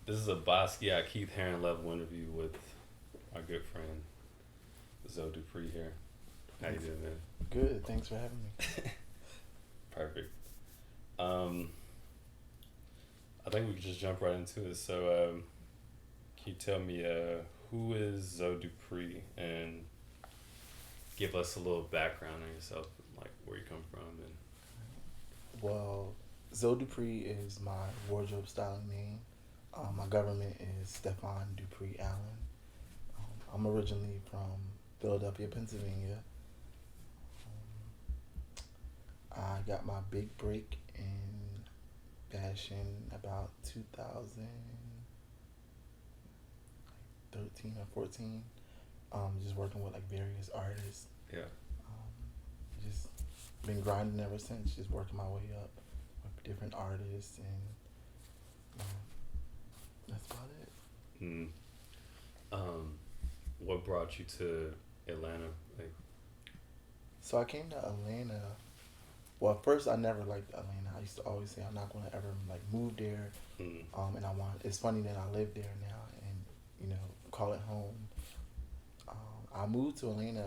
This is a Basquiat Keith Haring level interview with our good friend Zoe Dupree here. How you doing, man? Good. Thanks for having me. Perfect. Um, I think we could just jump right into it. So, can you tell me who is Zoe Dupree and give us a little background on yourself, like where you come from and. Well, Zoe Dupree is my wardrobe styling name. My government is Stefan Dupree Allen. I'm originally from Philadelphia, Pennsylvania. I got my big break in fashion about 2013 or 14. Just working with like various artists. Yeah. Just been grinding ever since. Just working my way up with different artists, and um, that's about it. Mm. Um, what brought you to Atlanta? Like, So I came to Atlanta. Well, at first I never liked Atlanta. I used to always say I'm not going to ever like move there. mm, And I want. It's funny that I live there now, and call it home. I moved to Atlanta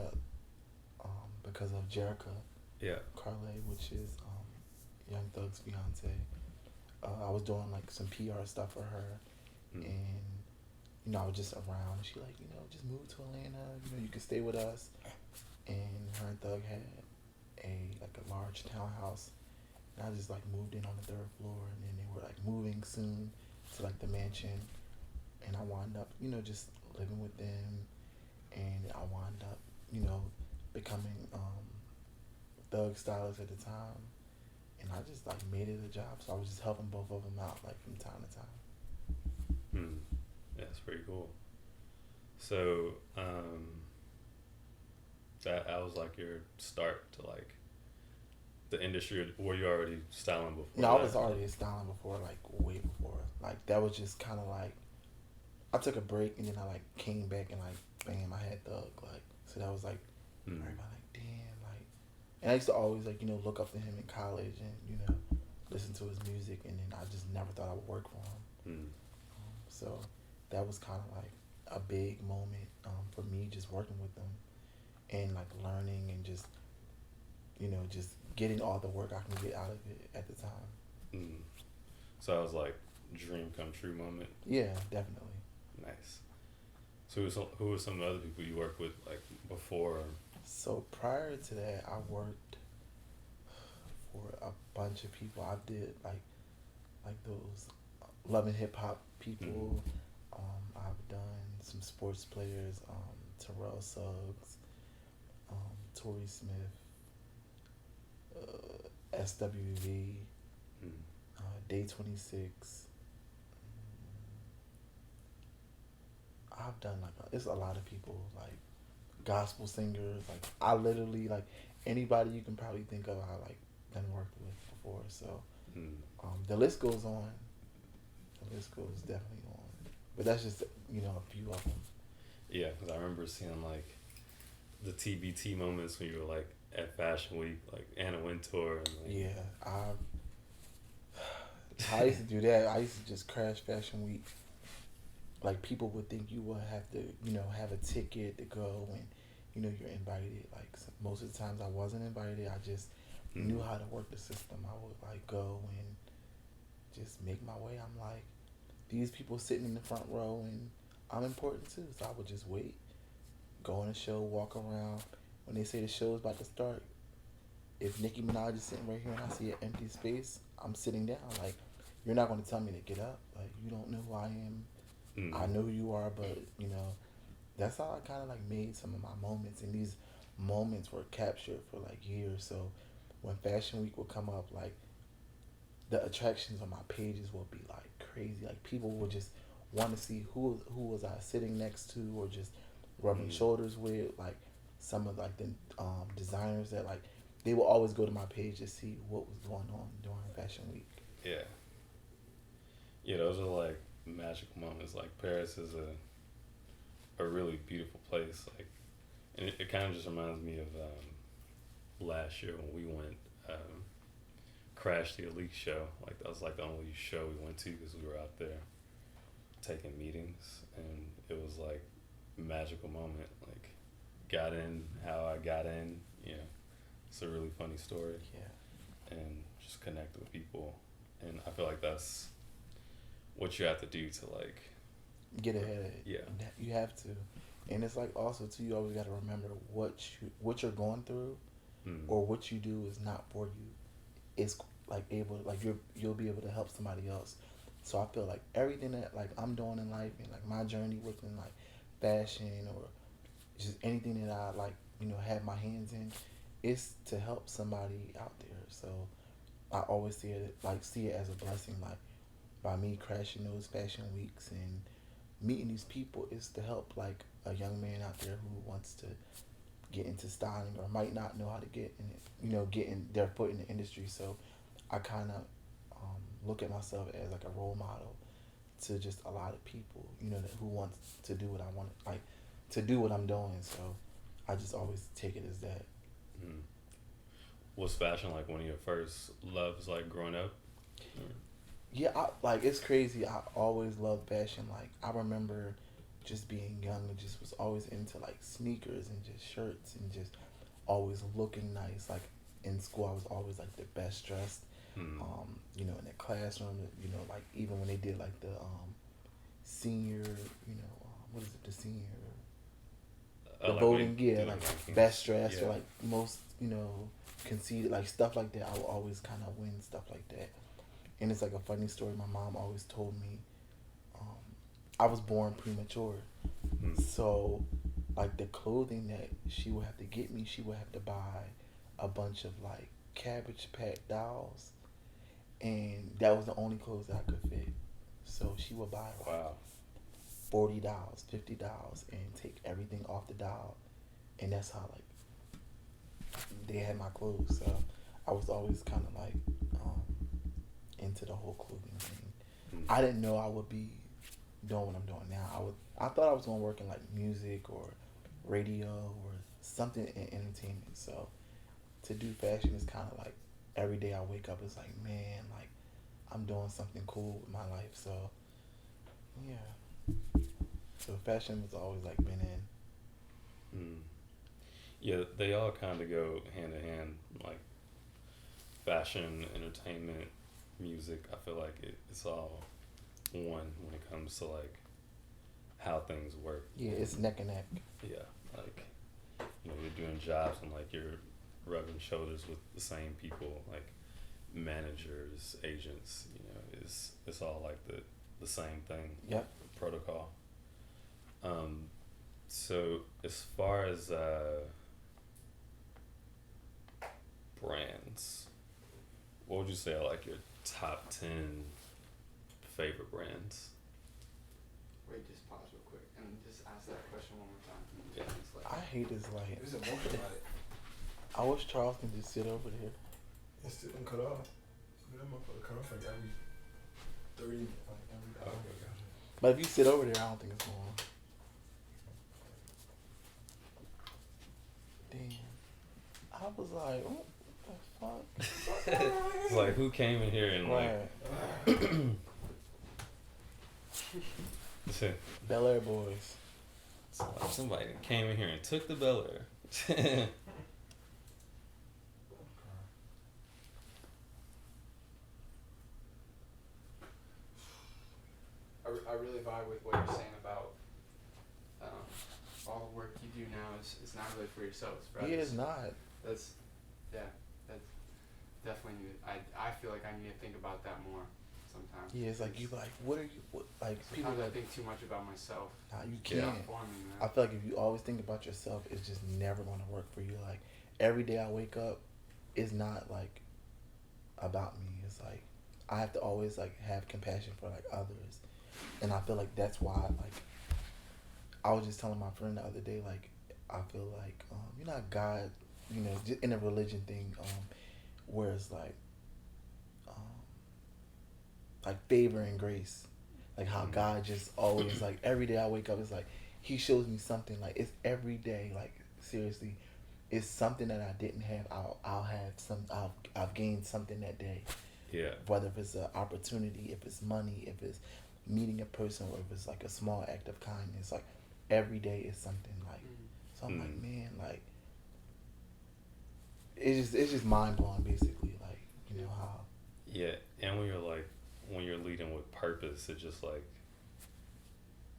because of Jerica yeah. Carle, which is Young Thug's fiance. I was doing like some PR stuff for her, Mm, and I was just around. And she like, just move to Atlanta. You can stay with us. And her and Thug had a large townhouse, and I just like moved in on the third floor, and then they were like moving soon to like the mansion, and I wound up just living with them, and I wound up becoming Thug stylist at the time, and I just like made it a job, so I was just helping both of them out like from time to time. mm. Yeah, that's pretty cool. So, that was like your start to like the industry. Were you already styling before No, I that? was already styling before, like way before. Like that was just kind of like I took a break and then I like came back and like bam, I had Thug like so that was like Mm, everybody like damn like, and I used to always like look up to him in college and listen to his music, and then I just never thought I would work for him. mm, So that was kind of like a big moment for me just working with them and like learning and just just getting all the work I can get out of it at the time. mm. So I was like dream come true moment. Yeah, definitely. Nice. So who were some of the other people you worked with like before? So prior to that, I worked for a bunch of people. I did like those love and hip hop Mm, people. I've done some sports players, Terrell Suggs, Torrey Smith, SWV, mm, Day 26. I've done it's a lot of people like gospel singers. Like I literally like anybody you can probably think of. I like done worked with before. So mm. the list goes on. The list goes definitely on. But that's just a few of them. Yeah, because I remember seeing like the TBT moments when you were like at Fashion Week, like Anna Wintour and like. Yeah, I used to do that. I used to just crash Fashion Week. Like people would think you would have to, have a ticket to go, and you're invited. Like most of the times I wasn't invited. I just Mm, knew how to work the system. I would like go and just make my way. I'm like, these people sitting in the front row, and I'm important too. So I would just wait, go on a show, walk around. When they say the show's about to start, if Nicki Minaj is sitting right here and I see an empty space, I'm sitting down. Like, you're not going to tell me to get up. Like, you don't know who I am. mm, I know who you are, but that's how I kind of like made some of my moments, and these moments were captured for like years. So when Fashion Week would come up, like the attractions on my pages would be like crazy. Like people would just want to see who was I sitting next to, or just rubbing mm. shoulders with. Like some of like the designers that like they will always go to my page to see what was going on during Fashion Week. Yeah, yeah, those are like magical moments. Like Paris is a really beautiful place. Like, and it kind of just reminds me of last year when we went Crash the Elite show. Like that was like the only show we went to because we were out there. taking meetings, and it was like a magical moment. Like, got in how I got in. It's a really funny story, Yeah. and just connect with people. And I feel like that's what you have to do to like Get ahead of it. Yeah. You have to. And it's like also too, you always got to remember what you're going through, or what you do is not for you. It's like able like you'll be able to help somebody else. So I feel like everything that like I'm doing in life and like my journey within like fashion or just anything that I like have my hands in, is to help somebody out there. So I always see it as a blessing. Like by me crashing those fashion weeks and meeting these people is to help like a young man out there who wants to get into styling or might not know how to get in it, getting their foot in the industry. So I kind of look at myself as like a role model to just a lot of people, who wants to do what I want, like to do what I'm doing. So I just always take it as that. Mm. Was fashion like one of your first loves, like growing up? Yeah, it's crazy. I always loved fashion. Like I remember just being young and just was always into like sneakers and just shirts and just always looking nice. Like in school, I was always like the best dressed. In the classroom, like even when they did like the senior, what is it, the senior, the like voting, rankings. Best dressed or like most, conceded, like stuff like that. I would always kind of win stuff like that. And it's like a funny story. My mom always told me, I was born premature, so like the clothing that she would have to get me, she would have to buy a bunch of like Cabbage Patch dolls, and that was the only clothes that I could fit. So she would buy like $40, $50, and take everything off the doll, and that's how like they had my clothes. So I was always kind of like into the whole clothing thing. I didn't know I would be doing what I'm doing now. I thought I was gonna work in like music or radio or something in entertainment. So to do fashion is kind of like every day I wake up, it's like, man, like I'm doing something cool with my life. So yeah, so fashion has always like been in. Yeah, they all kind of go hand in hand, like fashion, entertainment, music. I feel like it's all one when it comes to like how things work. Yeah, it's neck and neck. Yeah, like you're doing jobs and like you're rubbing shoulders with the same people, like managers, agents. It's all like the same thing. Yep. Protocol. So as far as brands, what would you say are like your top 10 favorite brands? Wait, just pause real quick and just ask that question one more time. Yeah. I hate this light. There's emotion about it. I wish Charles can just sit over there. It's still cut off. That motherfucker cut off like every 30, like every hour. But if you sit over there, I don't think it's going on. Damn. I was like, what the fuck? It's like, who came in here and like Bel Air boys. it's like somebody came in here and took the Bel Air. I really vibe with what you're saying about all the work you do now is not really for yourself, right? Yeah, it's not. That's definitely. I feel like I need to think about that more sometimes. Yeah, it's like you like, what are you like? Sometimes People I like, think too much about myself. nah, you It's can't. not for me, man. I feel like if you always think about yourself, it's just never gonna work for you. Like every day I wake up, it's not like about me. It's like I have to always like have compassion for like others, and I feel like that's why like I was just telling my friend the other day, like I feel like God, just in a religion thing, where it's like favor and grace, like how God just always like every day I wake up, it's like He shows me something. Like it's every day, like seriously, it's something that I didn't have. I'll have some. I've gained something that day. Yeah. Whether if it's an opportunity, if it's money, if it's meeting a person, or if it's like a small act of kindness, like every day is something like. So I'm like, man, like it's just mind blowing, basically. Like, you know how. Yeah, and when you're leading with purpose, it just like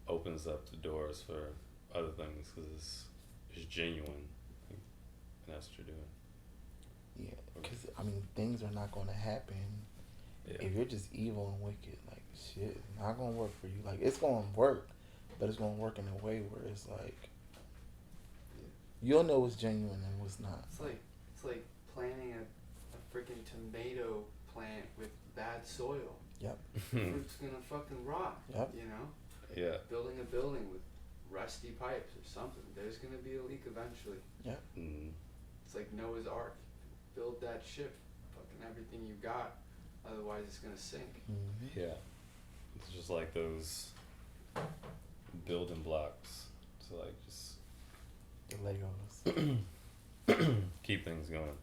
opens up the doors for other things because it's genuine, and that's what you're doing. Yeah, because I mean, things are not going to happen if you're just evil and wicked. Like, shit, it's not going to work for you. Like, it's going to work, but it's going to work in a way where it's like you'll know what's genuine and what's not. It's like planting a freaking tomato plant with bad soil. Yep. Fruit's gonna fucking rot. Yep. You know. Yeah. Building a building with rusty pipes or something. There's gonna be a leak eventually. Yep. It's like Noah's Ark. Build that ship. Fucking everything you got. Otherwise, it's gonna sink. Mm-hmm. Yeah. It's just like those building blocks to like just The Legos. keep things going.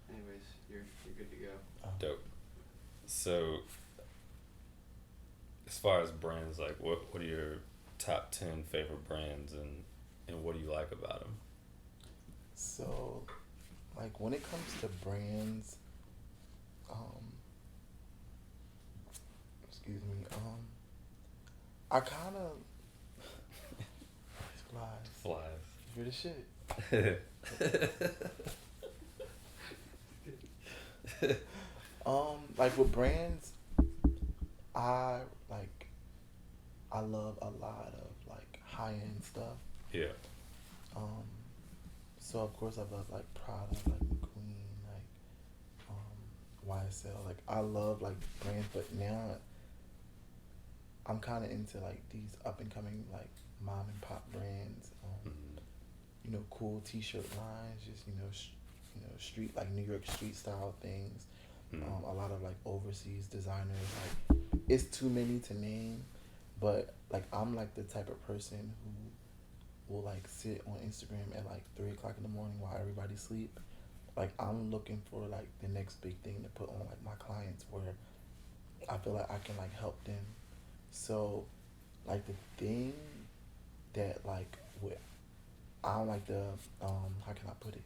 Anyways, you're good to go. Dope. So, as far as brands, like what are your top 10 favorite brands, and what do you like about them? So, like when it comes to brands, excuse me, I kind of flies. You're the shit. Like with brands, I love a lot of like high end stuff. Yeah. So of course I love like Prada, like McQueen, like YSL. Like I love like brands, but now I'm kind of into like these up and coming like mom and pop brands. You know, cool T-shirt lines, just street like New York street style things. A lot of like overseas designers. Like it's too many to name, but like I'm like the type of person who will like sit on Instagram at like 3:00 in the morning while everybody sleep. Like I'm looking for like the next big thing to put on like my clients where I feel like I can like help them. So like the thing that like I don't like the how can I put it?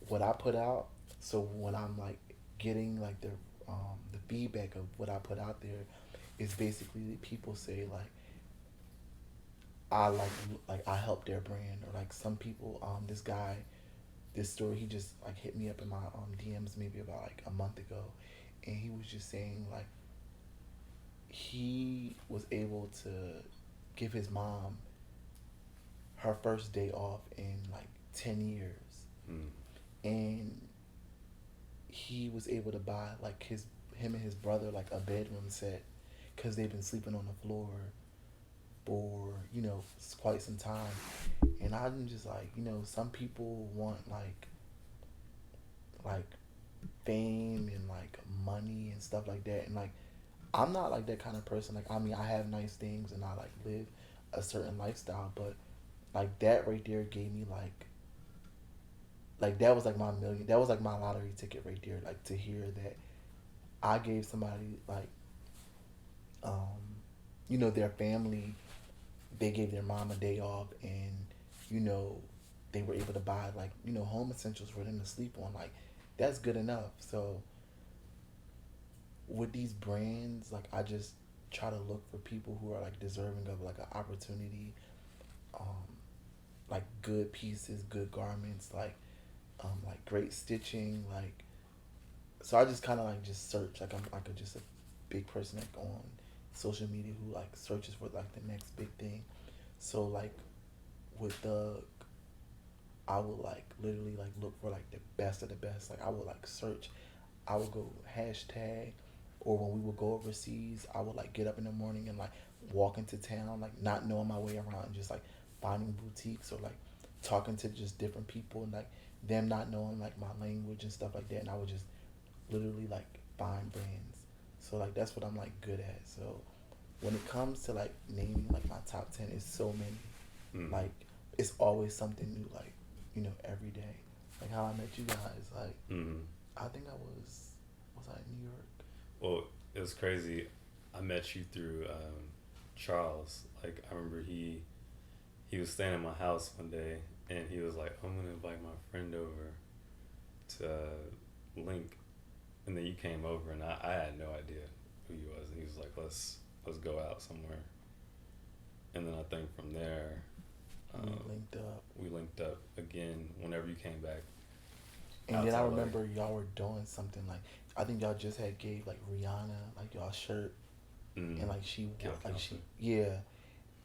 What I put out. So when I'm like getting like the feedback of what I put out there is basically people say like I I help their brand, or like some people this guy, this story, he just like hit me up in my DMs maybe about like a month ago, and he was just saying like he was able to give his mom her first day off in like 10 years. And he was able to buy like him and his brother like a bedroom set because they've been sleeping on the floor for quite some time. And I'm just like, some people want like fame and like money and stuff like that, and like I'm not like that kind of person. Like I mean, I have nice things and I like live a certain lifestyle, but like that right there gave me like that was like my million, that was like my lottery ticket right there, like to hear that I gave somebody like their family, they gave their mom a day off, and they were able to buy like home essentials for them to sleep on. Like that's good enough. So with these brands, like I just try to look for people who are like deserving of like an opportunity, like good pieces, good garments, like great stitching, like. So I just kind of like just search, like I'm like just a big person like on social media who like searches for like the next big thing. So like with I would like literally like look for like the best of the best. Like I would like search, I would go hashtag, or when we would go overseas, I would like get up in the morning and like walk into town, like not knowing my way around, and just like finding boutiques or like talking to just different people, and like them not knowing like my language and stuff like that, and I would just literally like find brands. So like that's what I'm like good at. So when it comes to like naming like my top 10, it's so many. Like it's always something new, like every day. Like how I met you guys, like I think I was I in New York? Well, it was crazy. I met you through Charles. Like I remember he was staying at my house one day, and he was like, "I'm gonna invite my friend over to Link," and then you came over, and I had no idea who you was, and he was like, "Let's go out somewhere," and then I think from there, we linked up again whenever you came back. And then I remember y'all were doing something like, I think y'all just had gave like Rihanna like y'all shirt, and like yeah,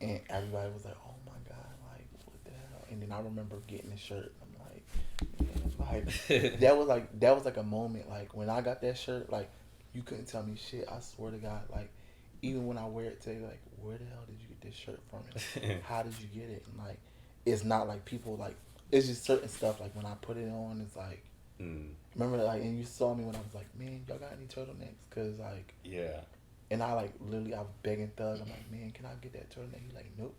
and everybody was like, oh my god, like what the hell? And then I remember getting the shirt. I'm like, man, like that was like a moment. Like when I got that shirt, like you couldn't tell me shit. I swear to God, like even when I wear it today, like where the hell did you get this shirt from? Like, how did you get it? And like it's not like people like, it's just certain stuff. Like when I put it on, it's like. Remember, like, and you saw me when I was like, man, y'all got any turtlenecks? Cause like, yeah, and I like literally, I was begging Thug. I'm like, man, can I get that turtleneck? He's like, nope,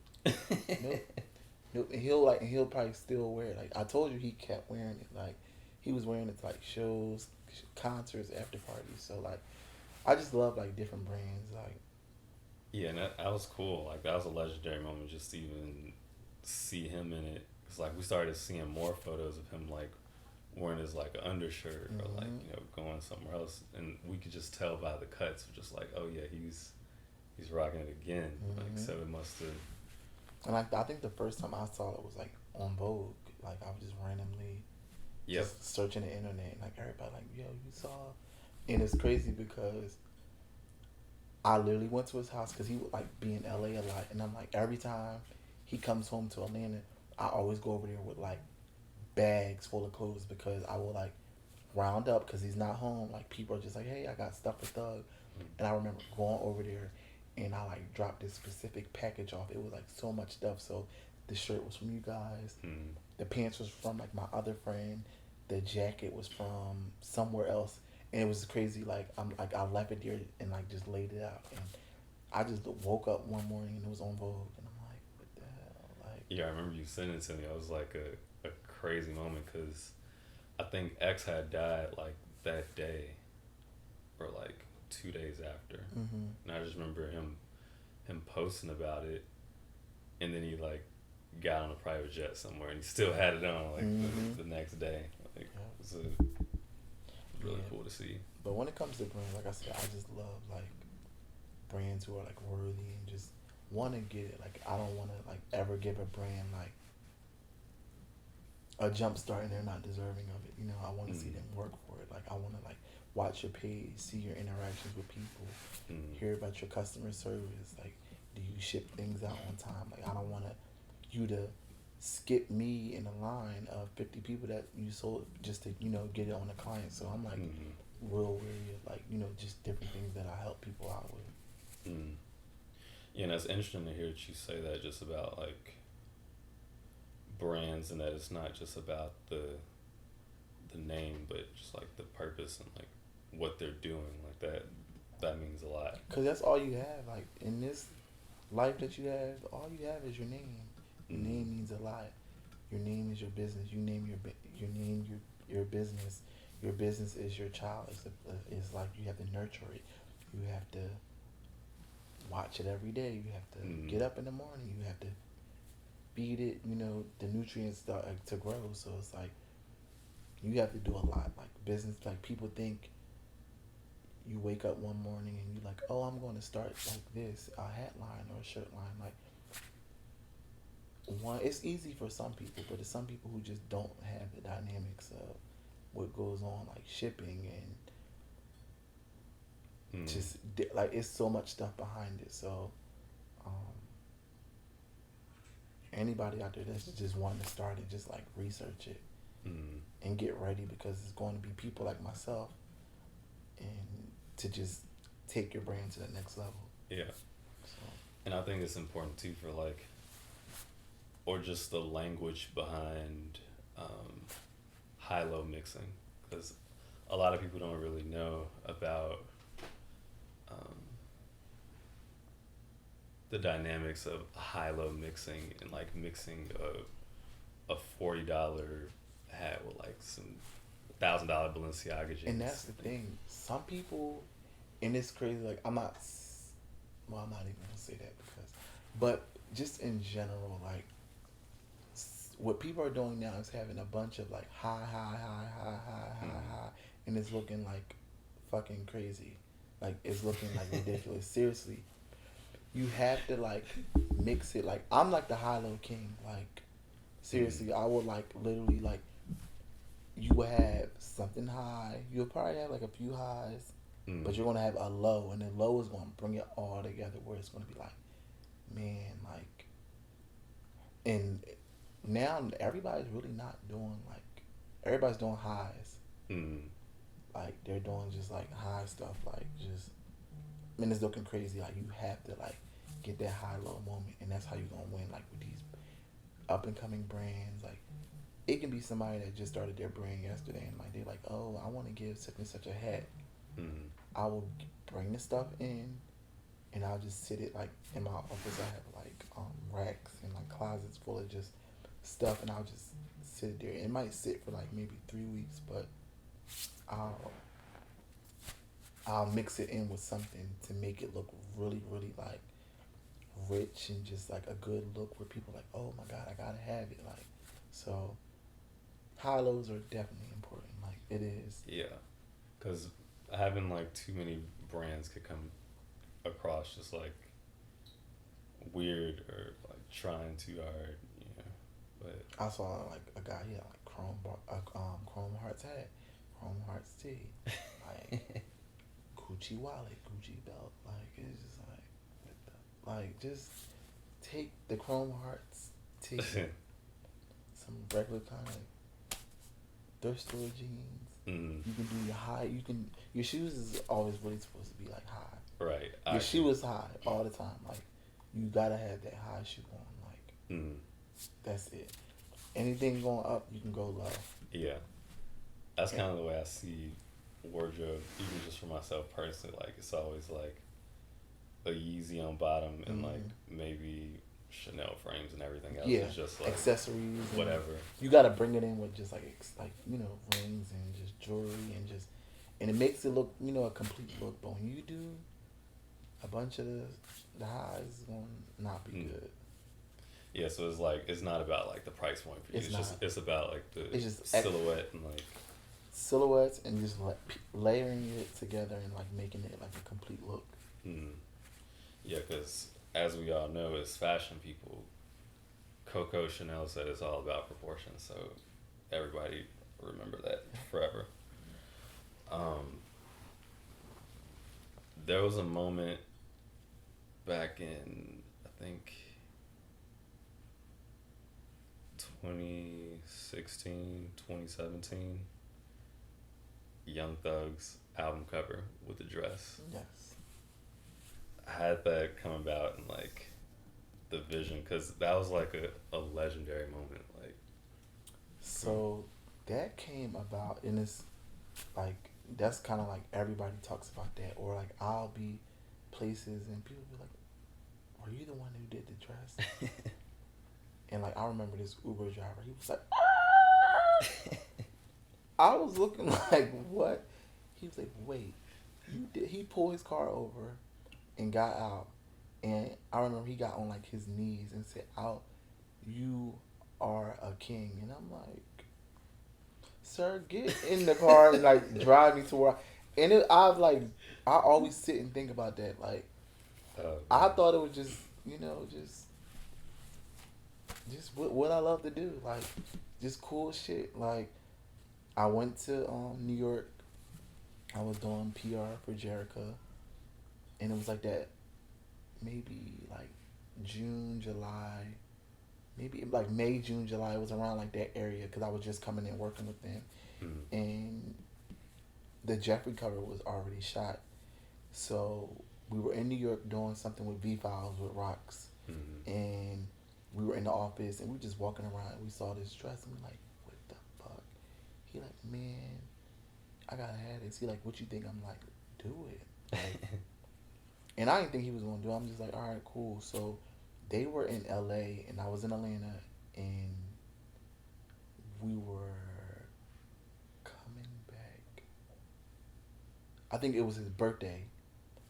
nope. And he'll probably still wear it. Like I told you, he kept wearing it. Like he was wearing it to like shows, concerts, after parties. So like, I just love like different brands. Like, yeah, and that was cool. Like that was a legendary moment just to even see him in it. Cause like we started seeing more photos of him like wearing his like undershirt or like going somewhere else, and we could just tell by the cuts, just like, oh yeah, he's rocking it again. Like so it must have. And I think the first time I saw it was like on Vogue. Like I was just randomly just searching the internet, and like everybody like, yo, you saw, and it's crazy because I literally went to his house because he would like be in LA a lot, and I'm like every time he comes home to Atlanta, I always go over there with like bags full of clothes because I will like round up because he's not home. Like people are just like, hey, I got stuff for Thug, and I remember going over there, and I like dropped this specific package off. It was like so much stuff. So the shirt was from you guys, the pants was from like my other friend, the jacket was from somewhere else, and it was crazy. Like I left it there and like just laid it out, and I just woke up one morning and it was on Vogue, and I'm like, what the hell? Like yeah, I remember you sending it to me. I was like a crazy moment because I think X had died like that day or like 2 days after, and I just remember him posting about it, and then he like got on a private jet somewhere and he still had it on like the next day. Like it was really cool to see. But when it comes to brands, like I said, I just love like brands who are like worthy and just want to get it. Like I don't want to like ever give a brand like a jump start and they're not deserving of it. You know, I want to see them work for it. Like I want to like watch your page, see your interactions with people, hear about your customer service. Like, do you ship things out on time? Like I don't want you to skip me in a line of 50 people that you sold just to, you know, get it on a client. So I'm like real wary of like, you know, just different things that I help people out with. Yeah, and it's interesting to hear that you say that just about like brands, and that it's not just about the name, but just like the purpose and like what they're doing. Like that means a lot. Cause that's all you have. Like in this life that you have, all you have is your name. Your name means a lot. Your name is your business. You name your name your business. Your business is your child. It's like you have to nurture it. You have to watch it every day. You have to get up in the morning. You have to feed it, you know, the nutrients to grow. So it's like you have to do a lot. Like business, like people think you wake up one morning and you're like, oh, I'm going to start like this, a hat line or a shirt line. Like one, it's easy for some people, but it's some people who just don't have the dynamics of what goes on, like shipping and just like it's so much stuff behind it. So anybody out there that's just wanting to start it, just like research it and get ready, because it's going to be people like myself and to just take your brand to the next level. Yeah. So. And I think it's important too for like, or just the language behind high-low mixing, because a lot of people don't really know about the dynamics of high-low mixing and like mixing a $40 hat with like some $1,000 Balenciaga jeans. And that's the thing. Some people and it's crazy. Like I'm not. Well, I'm not even gonna say that because, but just in general, like what people are doing now is having a bunch of like high, and it's looking like fucking crazy. Like it's looking like ridiculous. Seriously, you have to like mix it. Like I'm like the high low king. Like seriously, I would like literally like you will have something high. You'll probably have like a few highs, but you're gonna have a low, and the low is gonna bring it all together. Where it's gonna be like, man, like, and now everybody's really not doing like everybody's doing highs. Like they're doing just like high stuff, like just. I mean, it's looking crazy. Like you have to like get that high low moment, and that's how you're gonna win. Like with these up and coming brands, like it can be somebody that just started their brand yesterday, and like they're like, oh, I want to give such and such a hat. I will bring the stuff in, and I'll just sit it like in my office. I have like racks and like closets full of just stuff, and I'll just sit it there. It might sit for like maybe 3 weeks, but I'll mix it in with something to make it look really, really like rich and just like a good look where people are like, oh my god, I gotta have it. Like, so high lows are definitely important. Like it is. Yeah, because having like too many brands could come across just like weird or like trying too hard, you know. But I saw like a guy, he had like Chrome Hearts hat, Chrome Hearts tee, like Gucci wallet, Gucci belt. Like it's just like, what the, like just take the Chrome Hearts tee, some regular kind of thrift store jeans. You can do your high. Your shoes is always really supposed to be like high. right, Your shoe is high all the time. Like you gotta have that high shoe on. Like that's it. Anything going up, you can go low. Yeah, that's kind of the way I see wardrobe, even just for myself personally. Like it's always like a Yeezy on bottom and like maybe Chanel frames and everything else. Yeah, It's just like accessories, whatever. You gotta bring it in with just like you know, rings and just jewelry and just, and it makes it look, you know, a complete look. But when you do a bunch of the highs, it's gonna not be good. Yeah, so it's like it's not about like the price point for you. It's about like the silhouette and like silhouettes and just like layering it together and like making it like a complete look. Yeah, because as we all know, as fashion people, Coco Chanel said it's all about proportion. So everybody remember that forever. There was a moment back in, I think, 2016, 2017, Young Thug's album cover with the dress. Yes. I had that come about and like the vision, because that was like a legendary moment. Like, so that came about, and it's like that's kind of like everybody talks about that, or like I'll be places and people be like, "Were you the one who did the dress?" And like I remember this Uber driver, he was like, I was looking like, what? He was like, wait, you did? He pulled his car over and got out, and I remember he got on like his knees and said, "Out, you are a king." And I'm like, sir, get in the car and like drive me to where. And I always sit and think about that. Like, I thought it was just, you know, just what I love to do, like just cool shit. Like I went to New York. I was doing PR for Jerica, and it was like that, maybe like June, July, maybe like May, June, July. It was around like that area because I was just coming in working with them, and the Jeffrey cover was already shot. So we were in New York doing something with V-Files with Rocks, and we were in the office and we just walking around and we saw this dress and we're like, what the fuck? He like, man, I gotta have this. He like, what you think? I'm like, do it. Like, and I didn't think he was gonna do it. I'm just like, all right, cool. So they were in LA and I was in Atlanta, and we were coming back. I think it was his birthday.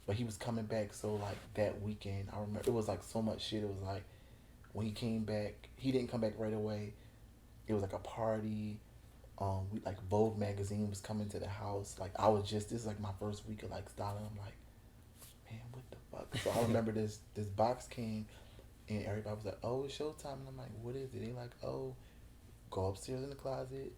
but he was coming back. So like that weekend, I remember it was like so much shit. It was like when he came back, he didn't come back right away. It was like a party. We like Vogue magazine was coming to the house. Like I was just this is like my first week of like styling. I'm like, man, what the fuck? So I remember this box came, and everybody was like, oh, it's showtime, and I'm like, what is it? They like, oh, go upstairs in the closet.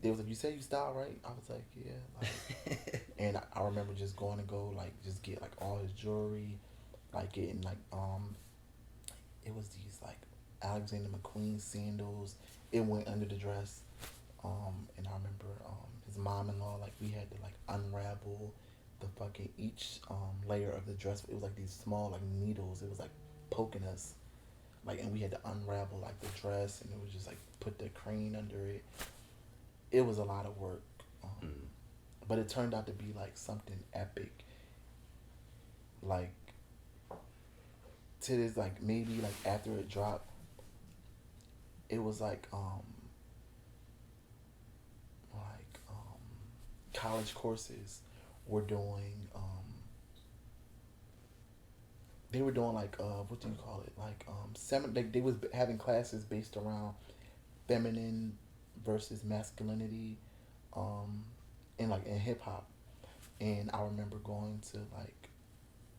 They was like, you said you style right? I was like, yeah. Like, and I remember just going to go like just get like all his jewelry, like getting like it was these like Alexander McQueen sandals. It went under the dress. And I remember his mom-in-law, like we had to like unravel the fucking each layer of the dress. It was like these small like needles. It was like poking us, like, and we had to unravel like the dress, and it was just like put the crane under it. It was a lot of work, but it turned out to be like something epic. Like to this, like maybe like after it dropped, it was like college courses were doing they were doing like what do you call it, like like they was having classes based around feminine versus masculinity in like in hip hop. And I remember going to like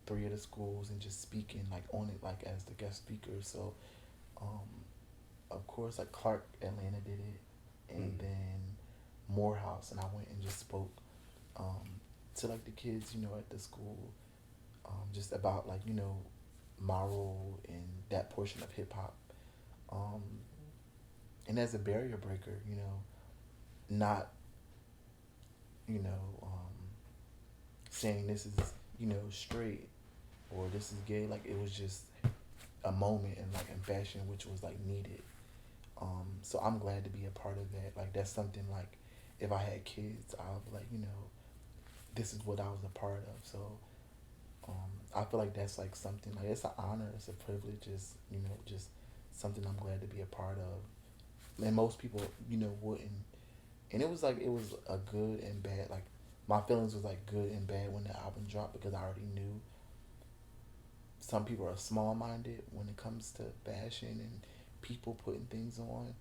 3 of the schools and just speaking like on it like as the guest speaker. So um of course like Clark Atlanta did it, and then Morehouse, and I went and just spoke to like the kids, you know, at the school, just about like, you know, my role in that portion of hip hop, and as a barrier breaker, you know, not, you know, saying this is, you know, straight or this is gay. Like it was just a moment in like in fashion which was like needed. So I'm glad to be a part of that. Like that's something like if I had kids, I would be like, you know, this is what I was a part of. So I feel like that's like something like it's an honor, it's a privilege, it's, you know, just something I'm glad to be a part of. And most people, you know, wouldn't. And it was like it was a good and bad. Like my feelings was like good and bad when the album dropped because I already knew some people are small minded when it comes to fashion and people putting things on.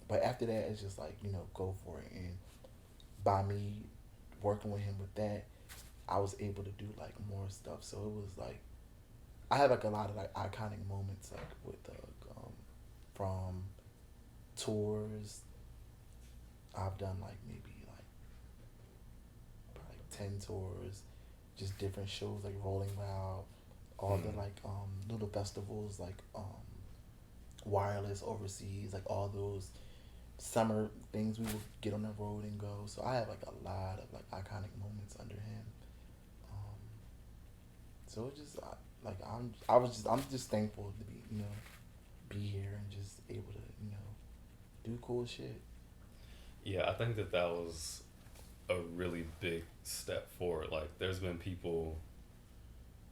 But after that, it's just like, you know, go for it. And by me working with him with that, I was able to do like more stuff. So it was like I had like a lot of like iconic moments like with from tours. I've done like maybe like probably 10 tours, just different shows like Rolling Loud, all the like little festivals like Wireless overseas, like all those summer things we would get on the road and go. So I have like a lot of like iconic moments under him. So it just like I'm just thankful to be, you know, be here and just able to, you know, do cool shit. Yeah, I think that was a really big step forward. Like there's been people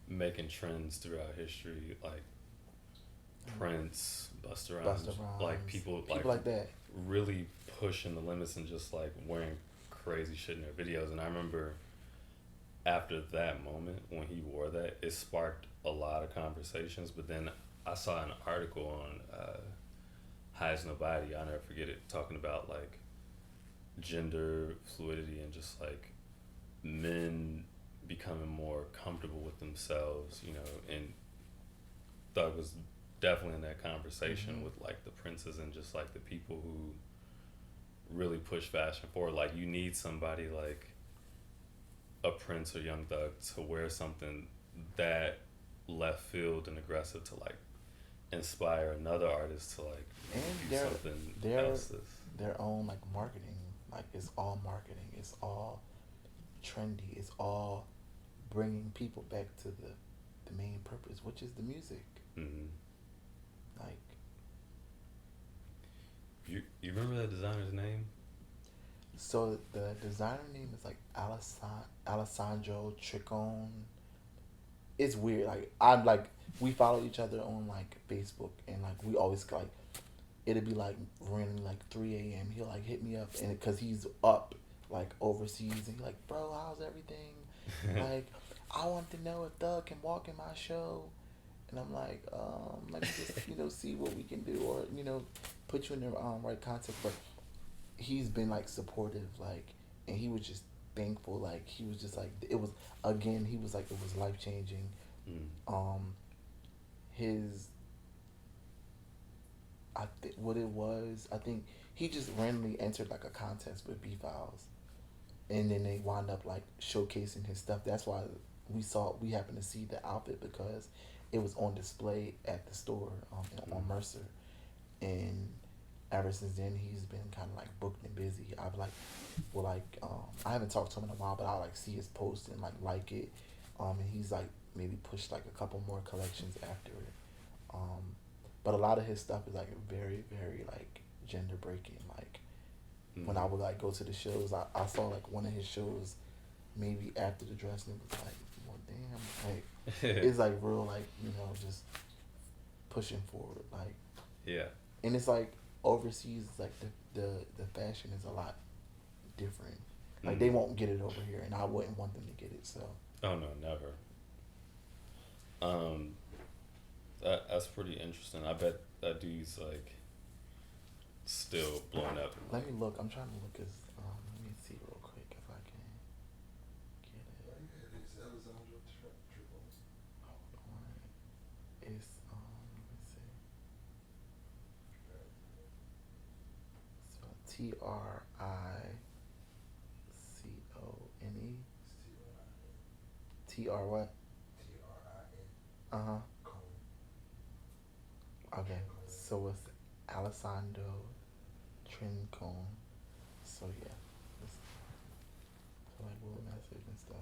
making trends throughout history, like Prince, Busta Rhymes, like people like that, really pushing the limits and just like wearing crazy shit in their videos. And I remember after that moment when he wore that, it sparked a lot of conversations. But then I saw an article on High as Nobody, I'll never forget it, talking about like gender fluidity and just like men becoming more comfortable with themselves, you know. And Thug was definitely in that conversation with like the Princes and just like the people who really push fashion forward. Like you need somebody like a Prince or Young Thug to wear something that left field and aggressive to like inspire another artist to like do something else. Their own like marketing, like it's all marketing, it's all trendy, it's all bringing people back to the main purpose, which is the music. Like you remember that designer's name? So the designer name is like Alessandro Tricone. It's weird. Like I'm like we follow each other on like Facebook, and like we always like it'll be like randomly like 3 a.m. He'll like hit me up, and because he's up like overseas, and he's like, bro, how's everything? Like, I want to know if Thug can walk in my show. And I'm like, let me just, see what we can do, or, put you in the right context. But he's been like supportive, like, and he was just thankful. Like, he was just like, it was, again, he was like, it was life changing. His, what it was, I think he just randomly entered like a contest with B Files, and then they wound up like showcasing his stuff. That's why we happened to see the outfit, because it was on display at the store on Mercer, and ever since then he's been kind of like booked and busy. I've I haven't talked to him in a while, but I like see his post and like it, and he's like maybe pushed like a couple more collections after it, but a lot of his stuff is like very very like gender breaking. Like when I would like go to the shows, I saw like one of his shows maybe after the dress, and it was like, well, damn, like it's like real, like, just pushing forward, like, yeah. and it's like overseas, like the fashion is a lot different. Like they won't get it over here, and I wouldn't want them to get it. So. Oh no, never. That's pretty interesting. I bet that dude's like still blowing up. Let me look. I'm trying to look his. Let me see real quick if I can get it. Hold on. It's let me see. So Tricone. TR what? Okay. So it's Alessandro Trincone. So yeah. So like we'll message and stuff.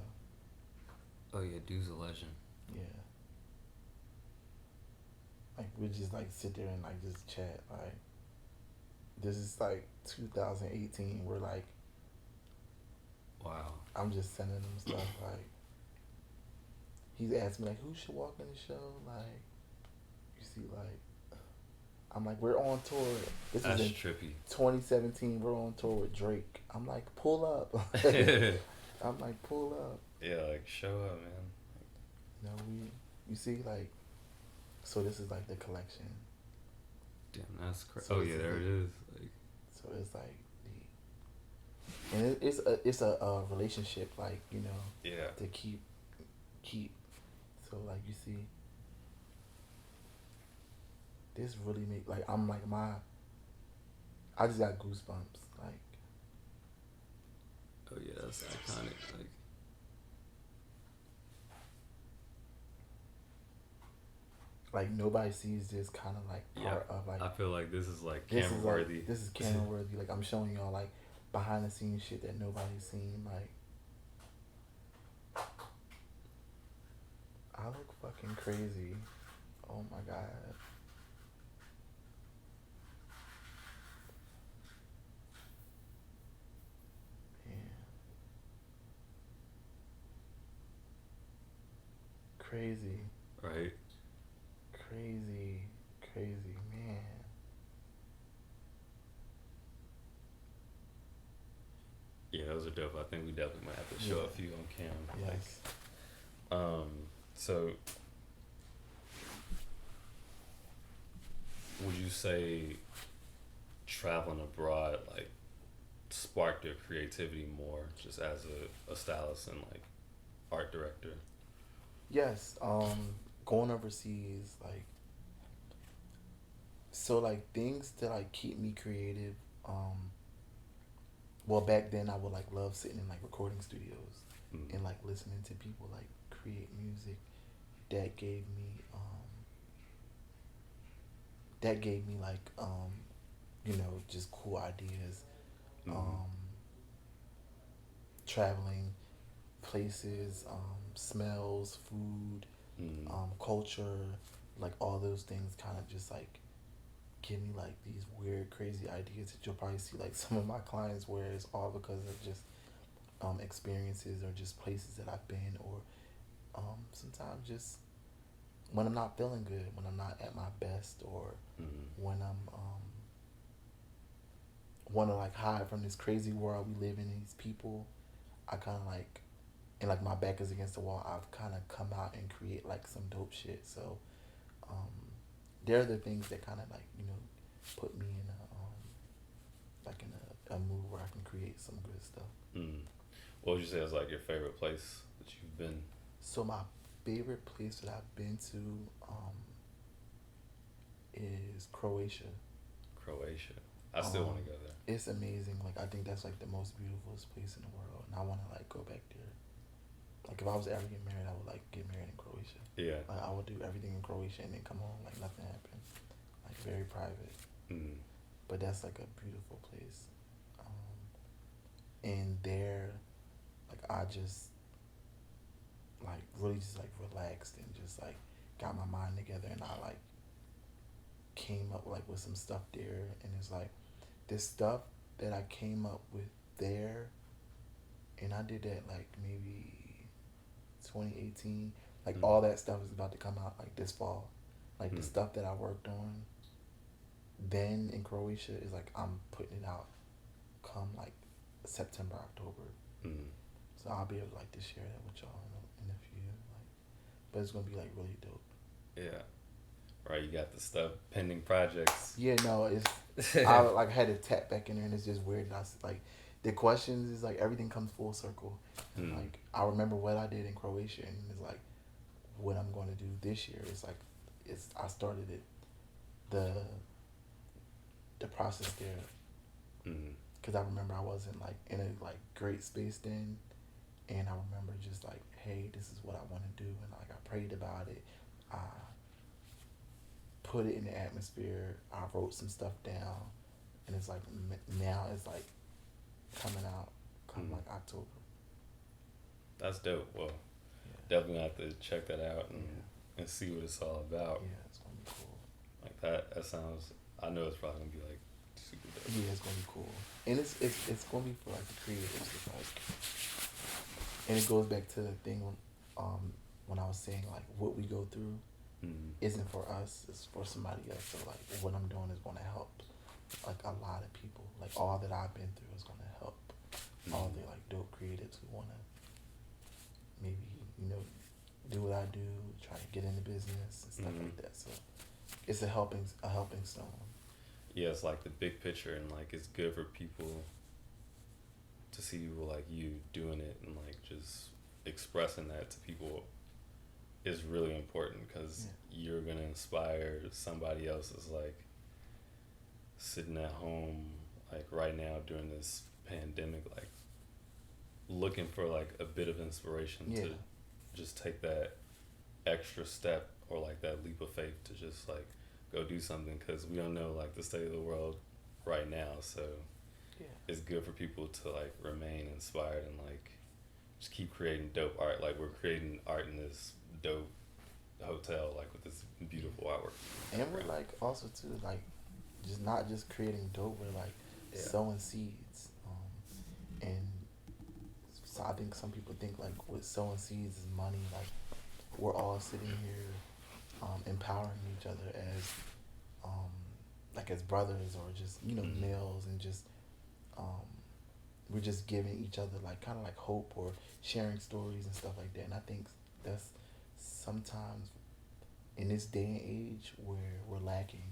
Oh yeah, dude's a legend. Yeah. Like we just like sit there and like just chat. Like this is like 2018. We're like, wow. I'm just sending him stuff. Like he's asked me like, who should walk in the show? Like, you see, like, I'm like, we're on tour. This That's is in trippy. 2017. We're on tour with Drake. I'm like, pull up. I'm like, pull up. Yeah, like show up, man. You see, like, so this is like the collection. Damn, that's crazy. So oh yeah, there it is. Like, so it's like and it's a relationship, like, yeah, to keep. So like you see, this really make like I'm like I just got goosebumps, like. Oh yeah, that's iconic. Like nobody sees this kind of like part of like. I feel like this is like camera worthy. This is camera worthy. Like I'm showing y'all like behind the scenes shit that nobody's seen. Like I look fucking crazy. Oh my god. Crazy. Right. Crazy, man. Yeah, those are dope. I think we definitely might have to show a few on cam. Yes. Like, so would you say traveling abroad like sparked your creativity more, just as a stylist and like art director? Yes. Going overseas, like, so like things that like keep me creative. Well, back then I would like love sitting in like recording studios and like listening to people like create music. That gave me like just cool ideas. Traveling places, smells, food, culture, like all those things kind of just like give me like these weird crazy ideas that you'll probably see like some of my clients where it's all because of just experiences or just places that I've been, or sometimes just when I'm not feeling good, when I'm not at my best, or when I'm want to like hide from this crazy world we live in, these people, I kind of like and like my back is against the wall, I've kind of come out and create like some dope shit. So um, they're the things that kind of like put me in a mood where I can create some good stuff. Mm. What would you say is like your favorite place that you've been? So my favorite place that I've been to is Croatia. Croatia. I still want to go there. It's amazing. Like I think that's like the most beautiful place in the world, and I want to like go back there. Like if I was to ever get married, I would like get married in Croatia. Yeah. Like I would do everything in Croatia and then come home like nothing happened. Like very private. Mm. But that's like a beautiful place. And there, like I just like really just like relaxed and just like got my mind together, and I like came up like with some stuff there, and it's like this stuff that I came up with there, and I did that like maybe 2018. Like all that stuff is about to come out like this fall. Like the stuff that I worked on then in Croatia is like I'm putting it out come like September, October. So I'll be able to like to share that with y'all in a few. Like, but it's gonna be like really dope. Yeah. Right, you got the stuff pending projects. Yeah, no, it's I like had to tap back in there, and it's just weird. Like the questions is like everything comes full circle. And like I remember what I did in Croatia, and it's like what I'm going to do this year. It's like I started it the process there. Because I remember I wasn't like in a like great space then, and I remember just like, hey, this is what I want to do, and like I prayed about it. I put it in the atmosphere. I wrote some stuff down, and it's like now it's like coming out come like October. That's dope. Well, definitely have to check that out and see what it's all about. Yeah, it's gonna be cool. Like that sounds. I know it's probably gonna be like super dope. Yeah, it's gonna be cool, and it's gonna be for like the creatives. Like, and it goes back to the thing when I was saying like what we go through isn't for us, it's for somebody else. So like what I'm doing is gonna help like a lot of people. Like all that I've been through is gonna help all the like dope creatives who wanna maybe do what I do, try to get into business and stuff like that. So it's a helping stone. Yeah, it's like the big picture, and like it's good for people to see people like you doing it, and like just expressing that to people is really important, because you're gonna inspire somebody else that's like sitting at home like right now during this pandemic, like looking for like a bit of inspiration to just take that extra step or like that leap of faith to just like go do something, because we don't know like the state of the world right now. So it's good for people to like remain inspired and like just keep creating dope art. Like we're creating art in this dope hotel, like with this beautiful artwork. And we're like also too like just not just creating dope, we're like sowing seeds. And so I think some people think like with sowing seeds is money. Like we're all sitting here empowering each other as like as brothers, or just males, and just we're just giving each other like kind of like hope, or sharing stories and stuff like that. And I think that's sometimes in this day and age where we're lacking.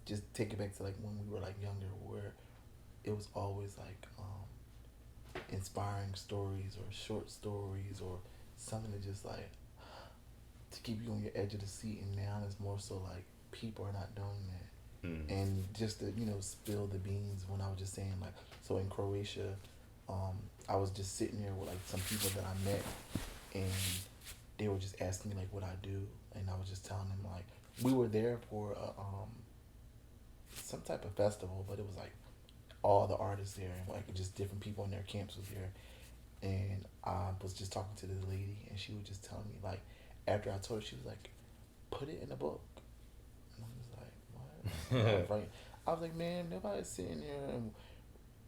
Just take it back to like when we were like younger, where it was always like inspiring stories or short stories or something to just like to keep you on your edge of the seat. And now it's more so like people are not doing that. And just to spill the beans, when I was just saying like, so in Croatia, I was just sitting there with like some people that I met, and they were just asking me like what I do, and I was just telling them like we were there for some type of festival, but it was like all the artists there, and like just different people in their camps was there. And I was just talking to this lady, and she was just telling me like, after I told her, she was like, put it in a book. And I was like, what? I was like, man, nobody's sitting here, and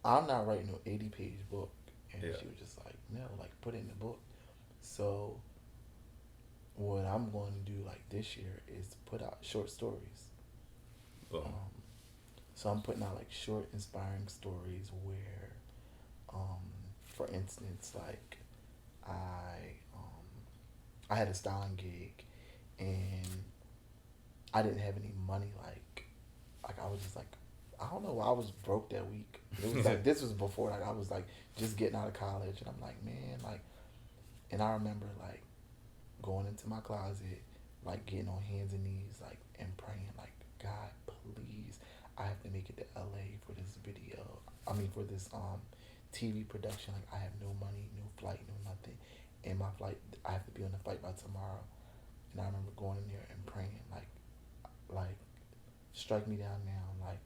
I'm not writing no 80-page book. And she was just like, no, like put it in the book. So what I'm going to do like this year is put out short stories. So I'm putting out like short inspiring stories where for instance, like I um I had a styling gig, and I didn't have any money. Like I was just like, I don't know. I was broke that week. It was like this was before like I was like just getting out of college, and I'm like, man, like, and I remember like going into my closet, like getting on hands and knees, like and praying, like, God, please, I have to make it to LA for this video. I mean, for this TV production. Like, I have no money, no flight, no nothing, and my flight, I have to be on the flight by tomorrow. And I remember going in there and praying, like, strike me down now. Like,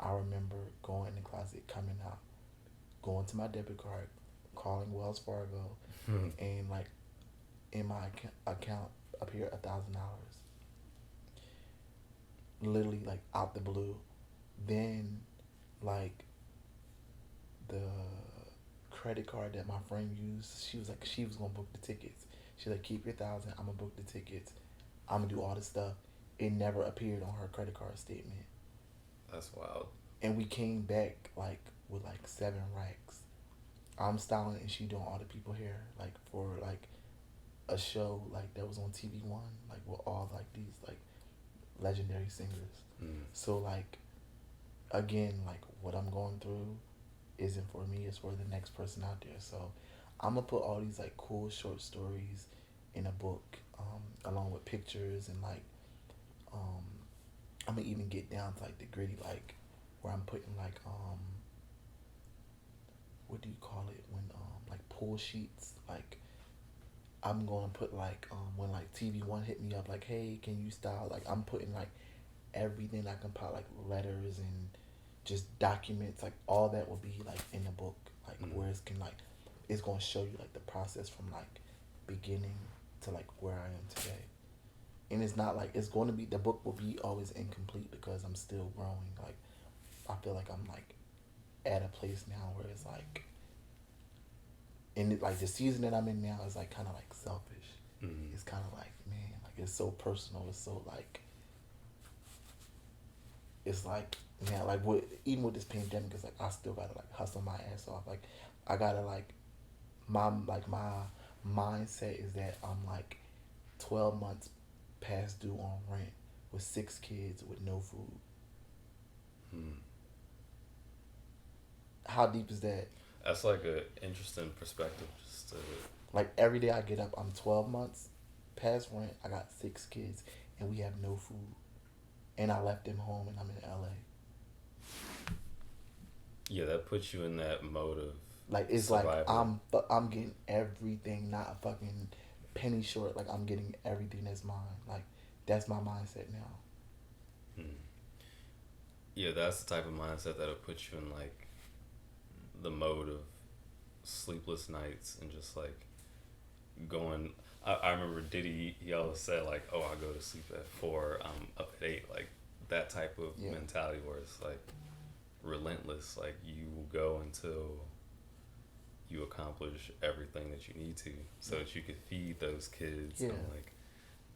I remember going in the closet, coming out, going to my debit card, calling Wells Fargo, and like in my account appeared $1,000. Literally, like, out the blue. Then, like, the credit card that my friend used, she was like, she was gonna book the tickets. She's like, keep your 1,000. I'm gonna book the tickets. I'm gonna do all this stuff. It never appeared on her credit card statement. That's wild. And we came back like with like 7 racks. I'm styling and she doing all the people hair, like, for like a show like that was on TV1, like with all like these like legendary singers. So like, again, like, what I'm going through isn't for me, it's for the next person out there. So I'm gonna put all these like cool short stories in a book, along with pictures, and like I'm gonna even get down to like the gritty, like where I'm putting like what do you call it when like pull sheets, like I'm gonna put like when like TV1 hit me up like, hey, can you style, like I'm putting like everything I can put, like letters and just documents, like all that will be like in the book, like where it's can like it's gonna show you like the process from like beginning to like where I am today. And it's not like it's going to be, the book will be always incomplete because I'm still growing. Like, I feel like I'm like at a place now where it's like, and it, like the season that I'm in now is like kind of like selfish. It's kind of like, man, like it's so personal. It's so like, it's like, man, like even with this pandemic, it's like I still gotta like hustle my ass off. Like, I gotta like my mindset is that I'm like 12 months past due on rent with 6 kids with no food. How deep is that? That's like an interesting perspective. Just to... Like, every day I get up, I'm 12 months past rent. I got 6 kids, and we have no food. And I left them home, and I'm in LA. Yeah, that puts you in that mode of like, it's survival. like I'm getting everything, not a fucking penny short. Like, I'm getting everything that's mine. Like, that's my mindset now. Yeah, that's the type of mindset that'll put you in like the mode of sleepless nights and just like going. I remember Diddy, he always said like, oh, I go to sleep at 4, I'm up at 8. Like, that type of mentality where it's like relentless. Like, you will go until you accomplish everything that you need to so that you could feed those kids and like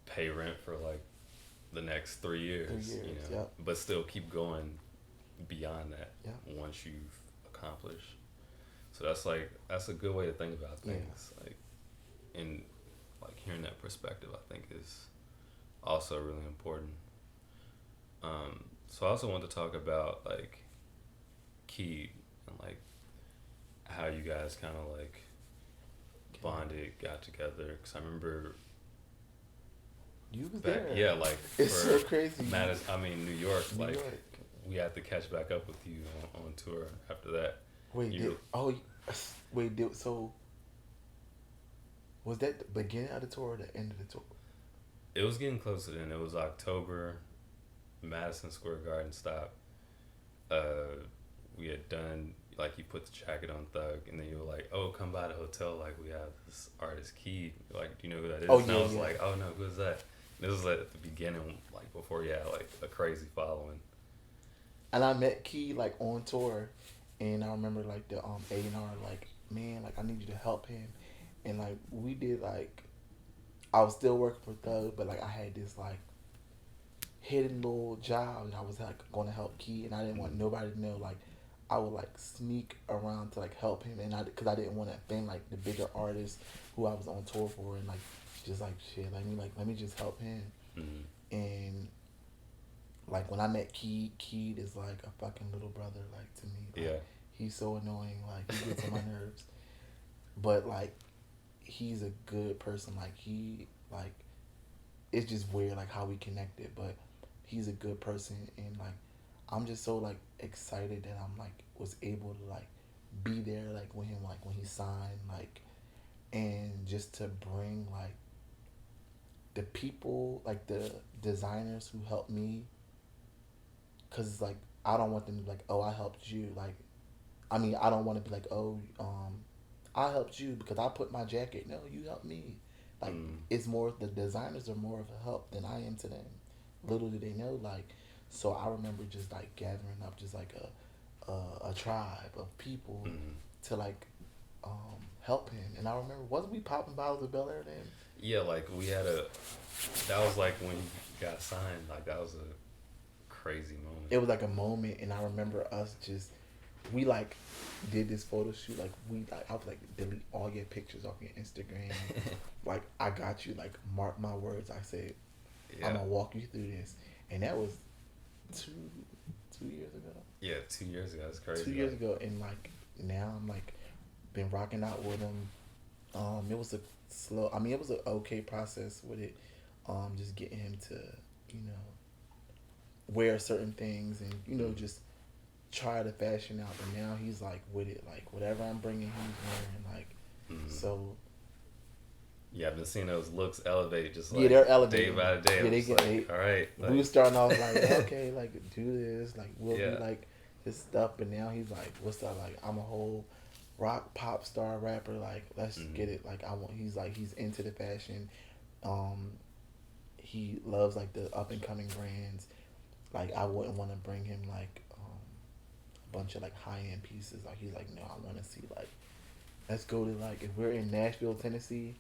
pay rent for like the next 3 years, you know, but still keep going beyond that once you've accomplished. So that's a good way to think about things. Like, and like hearing that perspective, I think is also really important. So I also want to talk about like Keed and like how you guys kind of like bonded, got together. Because I remember you was there. Yeah, like it's so crazy. New York. We had to catch back up with you on tour after that. So was that the beginning of the tour or the end of the tour? It was getting close to the end. It was October, Madison Square Garden stop. We had done, like, you put the jacket on Thug, and then you were like, oh, come by the hotel, like, we have this artist Keed. Like, do you know who that is? And I was like, oh, no, who's that? And this was at the beginning, like, before you had, like, a crazy following. And I met Keed, like, on tour, and I remember, like, the A&R, like, man, like, I need you to help him. And, like, we did, like, I was still working for Thug, but, like, I had this, like, hidden little job, and I was, like, going to help Keed, and I didn't want nobody to know, like, I would like sneak around to like help him, and because I didn't want to offend like the bigger artists who I was on tour for, and like just like shit, let me just help him. Mm-hmm. And like when I met Keed is like a fucking little brother, like to me. Like, Yeah. he's so annoying, like he gets on my nerves. But like he's a good person. Like he like it's just weird like how we connected, but he's a good person, and like I'm just so like excited that I'm like was able to like be there like with him like when he signed like, and just to bring like the people like the designers who helped me, because it's like I don't want them to be like, oh, I helped you, like I mean I don't want to be like, oh, I helped you because I put my jacket. No, you helped me. Like it's more, the designers are more of a help than I am to them. Little do they know, like, so I remember just like gathering up just like a tribe of people Mm-hmm. to like help him. And I remember, wasn't we popping bottles of Bel Air then? Yeah, like we had that was like when you got signed. Like that was a crazy moment. It was like a moment, and I remember us just, we like did this photo shoot. Like I was like, delete all your pictures off your Instagram. Like I got you. Like mark my words. I said, Yeah. I'm gonna walk you through this, and that was two years ago. Yeah, 2 years ago. That's crazy. 2 years ago, and like now I'm like been rocking out with him. It was a slow. I mean, it was an okay process with it. Just getting him to, you know, wear certain things, and you know, just try the fashion out. But now he's like with it, like whatever I'm bringing, he's wearing. Like so. Yeah, I've been seeing those looks elevate, just Yeah, like they're elevating day by day. Yeah, Like, all right, like, we were starting off like, okay, like do this, like we'll Yeah. be like this stuff, but now he's like, what's up? Like I'm a whole rock pop star rapper. Like let's get it. Like he's like he's into the fashion. He loves like the up and coming brands. Like I wouldn't want to bring him like a bunch of like high end pieces. Like he's like, no, I want to see like, let's go to like, if we're in Nashville, Tennessee,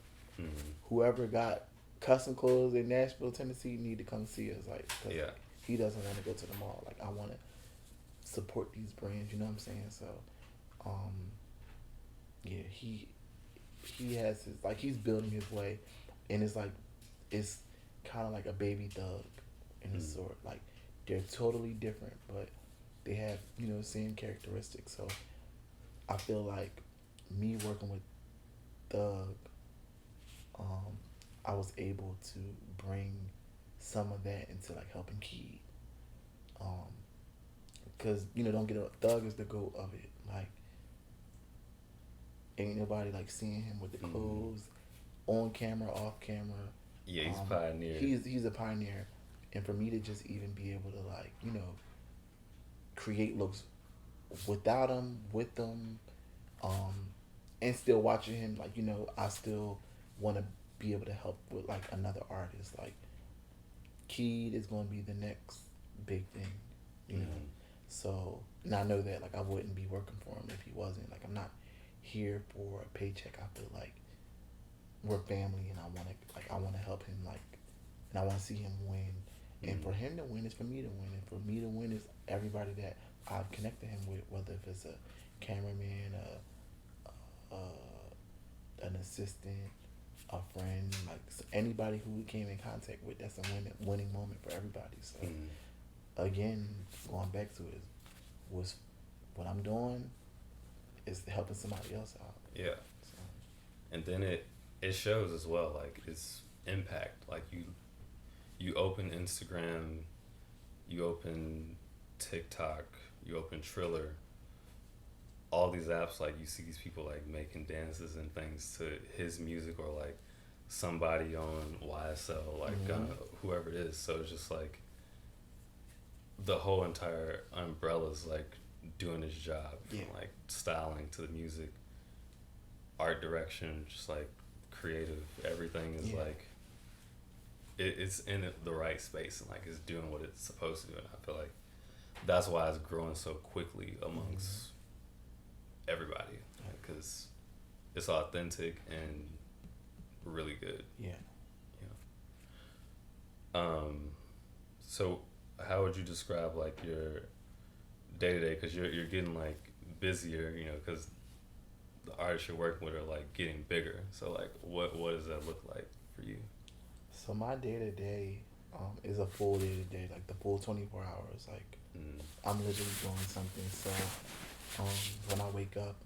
whoever got custom clothes in Nashville, Tennessee, need to come see us. Like, 'cause Yeah. he doesn't want to go to the mall. Like I want to support these brands. You know what I'm saying? So, yeah, he has his, like, he's building his way, and it's like, it's kind of like a baby Thug in a sort. Like they're totally different, but they have, you know, same characteristics. So I feel like me working with Thug, I was able to bring some of that into like helping Keed. Cause you know, don't get up, Thug is the GOAT of it. Like ain't nobody like seeing him with the clothes, on camera, off camera. Yeah, he's pioneer. He's a pioneer, and for me to just even be able to like, you know, create looks without him, with them, and still watching him, like, you know, I still want to be able to help with like another artist. Like Keed is going to be the next big thing, you know. So, and I know that like I wouldn't be working for him if he wasn't. Like I'm not here for a paycheck. I feel like we're family, and I want to help him, like, and I want to see him win. And for him to win is for me to win, and for me to win is everybody that I've connected him with, whether if it's a cameraman, an assistant, a friend, like anybody who we came in contact with. That's a winning moment for everybody. So again, going back to it, was what I'm doing is helping somebody else out. Yeah. So. And then it shows as well, like it's impact. Like you open Instagram, you open TikTok, you open Triller, all these apps, like you see these people like making dances and things to his music, or like somebody on YSL, like whoever it is. So it's just like the whole entire umbrella's like doing its job, from like styling to the music, art direction, just like creative, everything is like it's in the right space, and like it's doing what it's supposed to do. And I feel like that's why it's growing so quickly amongst everybody, because it's authentic and really good. So how would you describe like your day to day, because you're getting like busier, you know, because the artists you're working with are like getting bigger. So like, what does that look like for you? So my day to day is a full day to day, like the full 24 hours. Like I'm literally doing something. So when I wake up,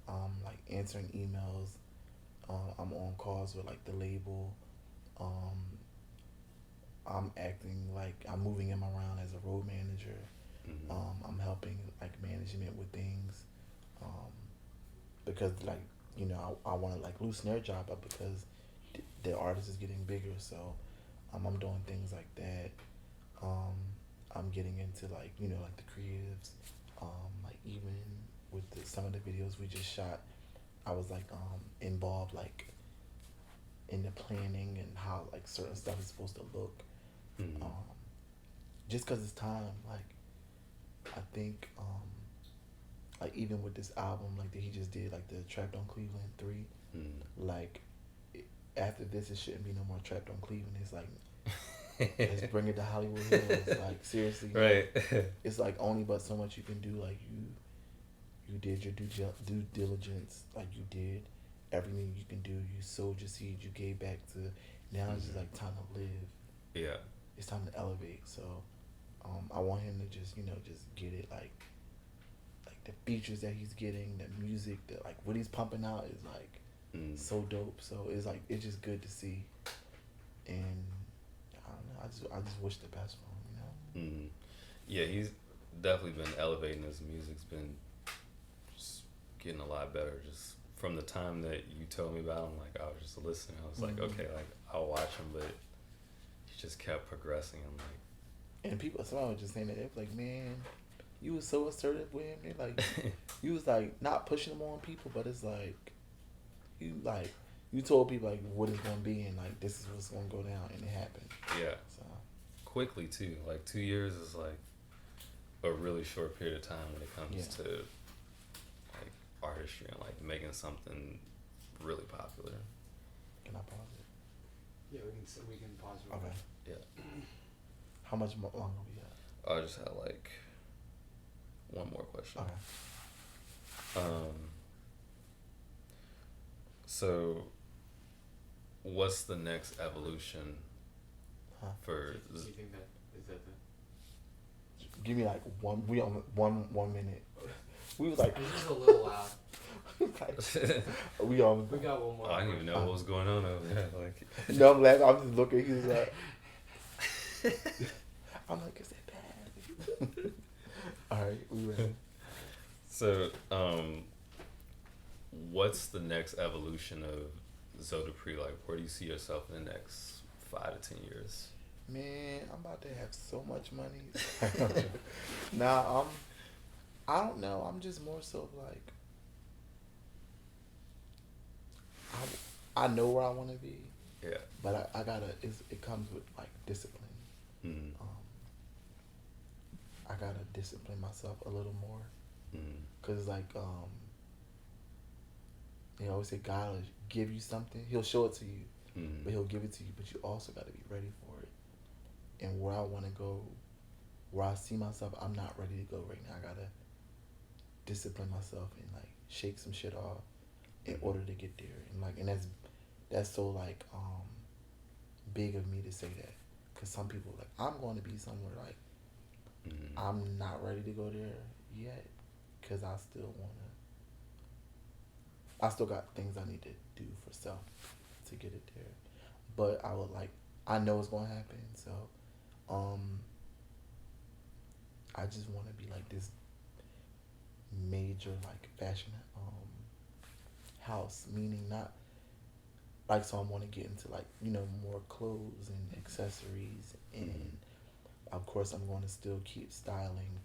like answering emails. I'm on calls with like the label. Um, I'm acting like I'm moving him around as a road manager. I'm helping like management with things, because like you know I want to like loosen their job up because the artist is getting bigger. So I'm doing things like that. Um, I'm getting into like you know like the creatives. Like even with some of the videos we just shot, I was like involved like in the planning and how like certain stuff is supposed to look. Just because it's time, like I think like even with this album like that he just did, like the Trapped on Cleveland 3, like after this it shouldn't be no more Trapped on Cleveland. It's like let's bring it to Hollywood Hills. Like seriously, Right. It's like only but so much you can do. Like you did your due diligence. Like you did everything you can do. You sowed your seed. You gave back to. Now it's just like time to live. Yeah. It's time to elevate. So, I want him to just just get it. Like the features that he's getting, the music, that like what he's pumping out is like so dope. So it's like it's just good to see. And I don't know. I just wish the best for him. You know. Yeah, he's definitely been elevating. His music's been just getting a lot better. Just from the time that you told me about him, like I was just listening. I was like, okay, like I'll watch him, but he just kept progressing. I'm like, and people, somebody was just saying that they was like, man, you was so assertive with him. They're like, you was like not pushing him on people, but it's like you told people like what it's gonna be and like this is what's gonna go down, and it happened. Yeah. So quickly too. Like 2 years is like a really short period of time when it comes to like artistry and like making something really popular. Can I pause it? Yeah, we can pause it. Okay. Yeah. How much more longer we got? I just had like one more question. Okay. So what's the next evolution for? Do you think that is that the? Give me like one. We on 1 minute. We was like. This is a little loud. We on. We got one more. I didn't even know what was going on over there. Like. No, I'm laughing. I'm just looking. He was like. I'm like, is that bad? All right, we ready. So, what's the next evolution of Zoe Dupree? Like, where do you see yourself in the next 5 to 10 years? Man, I'm about to have so much money. Nah, I don't know. I'm just more so like, I know where I want to be. Yeah. But I gotta. It comes with like discipline. I gotta discipline myself a little more. Cause like they always say God will give you something. He'll show it to you, but He'll give it to you. But you also gotta be ready for it. And where I want to go, where I see myself, I'm not ready to go right now. I gotta discipline myself and like shake some shit off in order to get there. And that's so like big of me to say that, because some people like I'm going to be somewhere like I'm not ready to go there yet, because I still got things I need to do for self to get it there. But I know it's gonna happen. So I just want to be like this major like fashion house, meaning not like, so I want to get into like more clothes and accessories, and of course I'm going to still keep styling.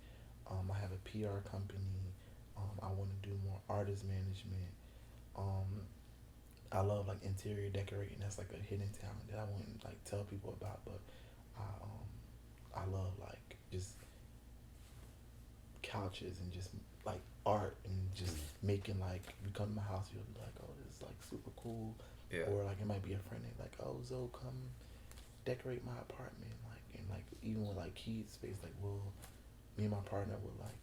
I have a PR company. I want to do more artist management. I love like interior decorating. That's like a hidden talent that I wouldn't like tell people about, but I love like just couches and just like art and just making like, you come to my house, you'll be like, oh, this is like super cool. Yeah. Or like it might be a friend like, oh, Zoe, come decorate my apartment. Like, and like even with like Keed space, like me and my partner would like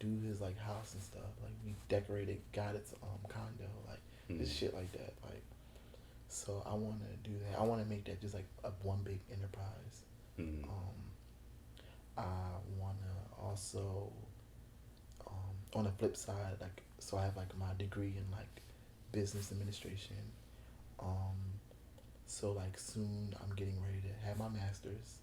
do his like house and stuff. Like we decorated, got its condo, like just shit like that. Like, so I want to do that. I want to make that just like a one big enterprise. I want to also, on the flip side, like, so I have like my degree in like business administration. So like soon I'm getting ready to have my master's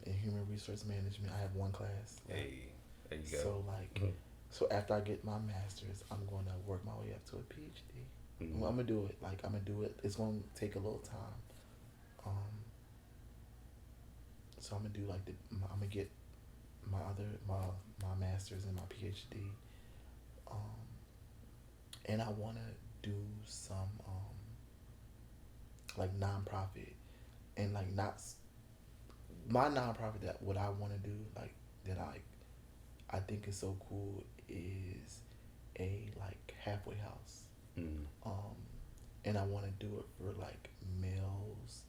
in human resource management. I have one class. Hey, there you go. So like, so after I get my master's, I'm going to work my way up to a PhD. Well, I'm gonna do it. Like I'm gonna do it. It's gonna take a little time. So I'm gonna do like I'm gonna get my master's and my PhD. And I wanna do some like nonprofit, and like not my nonprofit, that what I want to do, like that I think is so cool, is a like halfway house. And I want to do it for like males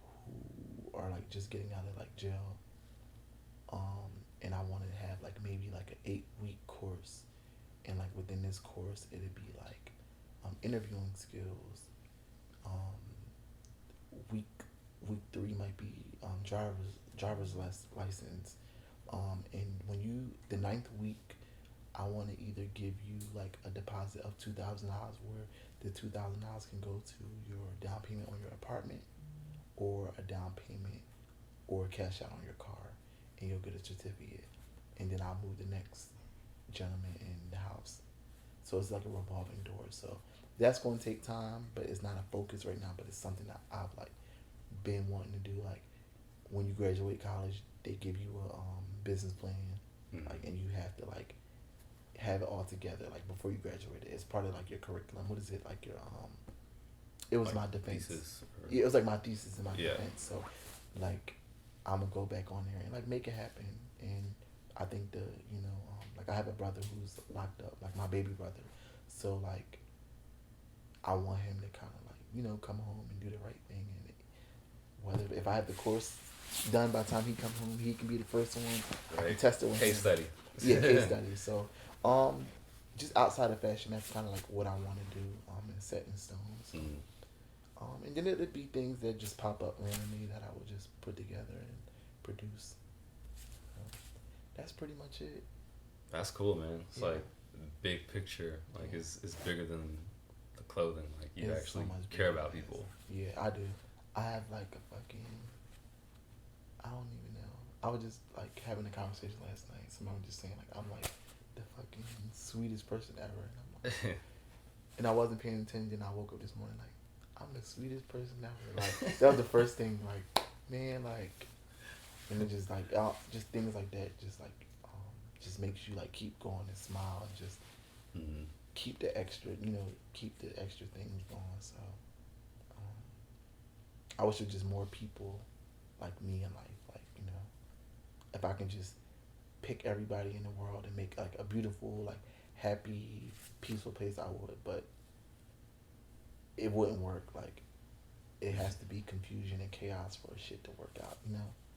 who are like just getting out of like jail. And I want to have like maybe like an 8-week course, and like within this course it'd be like interviewing skills. Week 3 might be driver's license. And when the 9th week, I want to either give you like a deposit of $2,000, where the $2,000 can go to your down payment on your apartment, or a down payment or cash out on your car, and you'll get a certificate. And then I'll move the next gentleman in the house. So it's like a revolving door. So that's going to take time, but it's not a focus right now. But it's something that I've like been wanting to do. Like when you graduate college, they give you a business plan, like, and you have to like have it all together like before you graduate. It's part of like your curriculum. What is it, like your it was like my defense thesis, yeah, it was like my thesis and my defense. So like I'm gonna go back on there and like make it happen. And I think like I have a brother who's locked up, like my baby brother. So like I want him to kind of like come home and do the right thing. And whether if I have the course done by the time he comes home, he can be the first one to test it with case study. Yeah, case study. So just outside of fashion, that's kind of like what I want to do, and set in stone. So, and then it'd be things that just pop up randomly that I would just put together and produce. That's pretty much it. That's cool, man. It's like big picture. Like it's bigger than the clothing. Like you It's actually so much care bigger. about people. Yeah, I do. I have like a fucking, I don't even know. I was just like having a conversation last night. Somebody was just saying like I'm like the fucking sweetest person ever, and I'm like, and I wasn't paying attention. I woke up this morning like I'm the sweetest person ever. Like that was the first thing. Like man, like, and it just like just things like that. Just like just makes you like keep going and smile and just keep the extra, keep the extra things going. So I wish there was just more people like me in life. Like if I can just pick everybody in the world and make like a beautiful, like happy, peaceful place, I would. But it wouldn't work. Like it has to be confusion and chaos for shit to work out.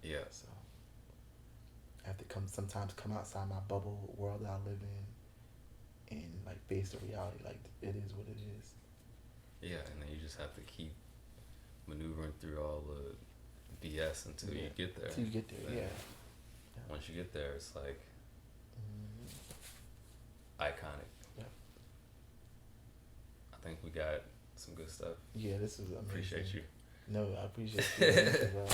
Yeah. So I have to sometimes come outside my bubble world that I live in and like face the reality. Like it is what it is. Yeah, and then you just have to keep maneuvering through all the BS until you get there. Until you get there, yeah. Once you get there, it's like iconic. Yeah. I think we got some good stuff. Yeah, this is amazing. Appreciate you. No, I appreciate you as well.